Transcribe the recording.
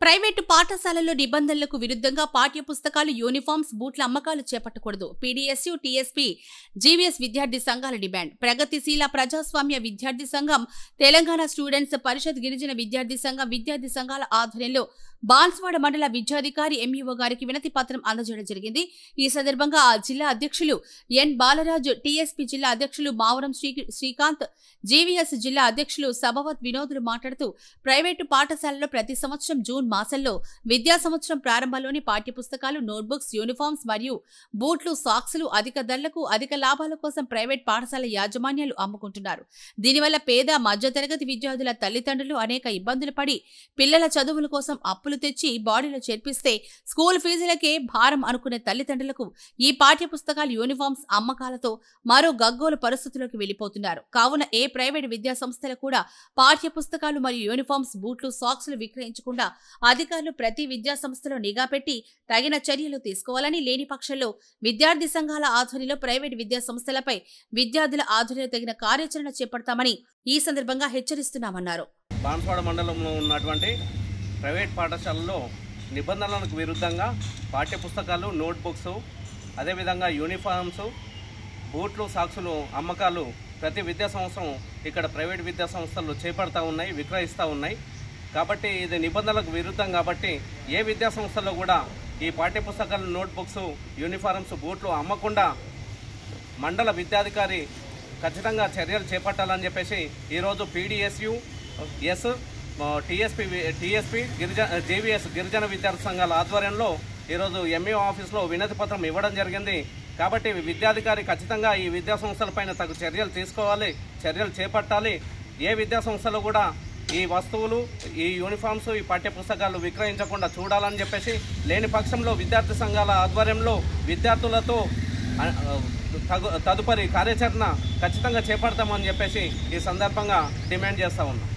Private పాఠశాలల్లో నిబంధనలకు విరుద్ధంగా పాఠ్య పుస్తకాలు, యూనిఫామ్స్, బూట్ల అమ్మకాలు చేపట్టకూడదు. పీడీఎస్యూ, టీఎస్పీ, జీవీఎస్ విద్యార్థి సంఘాల డిమాండ్. ప్రగతిశీల ప్రజాస్వామ్య విద్యార్థి సంఘం, తెలంగాణ స్టూడెంట్స్ పరిషత్, గిరిజన విద్యార్థి సంఘం విద్యార్థి సంఘాల ఆధ్వర్యంలో బాన్స్వాడ మండల విద్యాధికారి ఎంఈఓ గారికి వినతి పత్రం అందజేయడం జరిగింది. ఈ సందర్భంగా ఆ జిల్లా అధ్యక్షులు ఎన్ బాలరాజు, టీఎస్పీ జిల్లా అధ్యక్షులు మావరం శ్రీకాంత్, జీవీఎస్ జిల్లా అధ్యక్షులు సభవత్ వినోదులు మాట్లాడుతూ ప్రైవేటు పాఠశాలలో ప్రతి సంవత్సరం జూన్ మాసంలో విద్యా సంవత్సరం ప్రారంభంలోని పాఠ్యపుస్తకాలు, నోట్బుక్స్, యూనిఫామ్స్ మరియు బూట్లు, సాక్సులు అధిక ధరలకు, అధిక లాభాల కోసం ప్రైవేట్ పాఠశాల యాజమాన్యాలు అమ్ముకుంటున్నారు. దీనివల్ల పేద మధ్యతరగతి విద్యార్థుల తల్లిదండ్రులు అనేక ఇబ్బందులు పడి పిల్లల చదువుల కోసం అప్పులు తెచ్చి బాడీలో చేర్పిస్తే స్కూల్ ఫీజులకే భారం అనుకునే తల్లిదండ్రులకు ఈ పాఠ్య పుస్తకాలు, యూనిఫామ్స్ అమ్మకాలతో మరో గగ్గోలు పరిస్థితుల్లోకి వెళ్లిపోతున్నారు. కావున ఏ ప్రైవేట్ విద్యా సంస్థలు కూడా పాఠ్య పుస్తకాలు మరియు యూనిఫామ్స్, బూట్లు, సాక్సులు విక్రయించకుండా అధికారులు ప్రతి విద్యా సంస్థలో నిఘా పెట్టి తగిన చర్యలు తీసుకోవాలని, లేని పక్షంలో విద్యార్థి సంఘాల ఆధ్వర్యంలో ప్రైవేట్ విద్యా సంస్థలపై విద్యార్థుల ఆధ్వర్యంలో తగిన కార్యాచరణ చేపడతామని ఈ సందర్భంగా హెచ్చరిస్తున్నామన్నారు. బాన్స్వాడ మండలంలో ఉన్నటువంటి ప్రైవేట్ పాఠశాలలో నిబంధనలకు విరుద్ధంగా పాఠ్యపుస్తకాలు, నోట్బుక్స్, అదేవిధంగా యూనిఫామ్స్, బూట్లు, సాక్సులు అమ్మకాలు ప్రతి విద్యా సంవత్సరం ఇక్కడ ప్రైవేట్ విద్యా సంస్థలు చేపడతా ఉన్నాయి, విక్రయిస్తూ ఉన్నాయి. కాబట్టి ఇది నిబంధనలకు విరుద్ధం. కాబట్టి ఏ విద్యా సంస్థల్లో కూడా ఈ పాఠ్యపుస్తకాలు, నోట్బుక్స్, యూనిఫామ్స్, బూట్లు అమ్మకుండా మండల విద్యాధికారి ఖచ్చితంగా చర్యలు చేపట్టాలని చెప్పేసి ఈరోజు పీడీఎస్యూ, టీఎస్పీ, జీవీఎస్ గిరిజన విద్యార్థి సంఘాల ఆధ్వర్యంలో ఈరోజు ఎంఈఓ ఆఫీస్లో వినతి పత్రం ఇవ్వడం జరిగింది. కాబట్టి విద్యాధికారి ఖచ్చితంగా ఈ విద్యా సంస్థలపైన తగు చర్యలు తీసుకోవాలి, చర్యలు చేపట్టాలి. ఏ విద్యా సంస్థలు కూడా ఈ వస్తువులు, ఈ యూనిఫామ్స్, ఈ పాఠ్యపుస్తకాలు విక్రయించకుండా చూడాలని చెప్పేసి, లేని పక్షంలో విద్యార్థి సంఘాల ఆధ్వర్యంలో విద్యార్థులతో తదుపరి కార్యాచరణ ఖచ్చితంగా చేపడతామని చెప్పేసి ఈ సందర్భంగా డిమాండ్ చేస్తూ ఉన్నాం.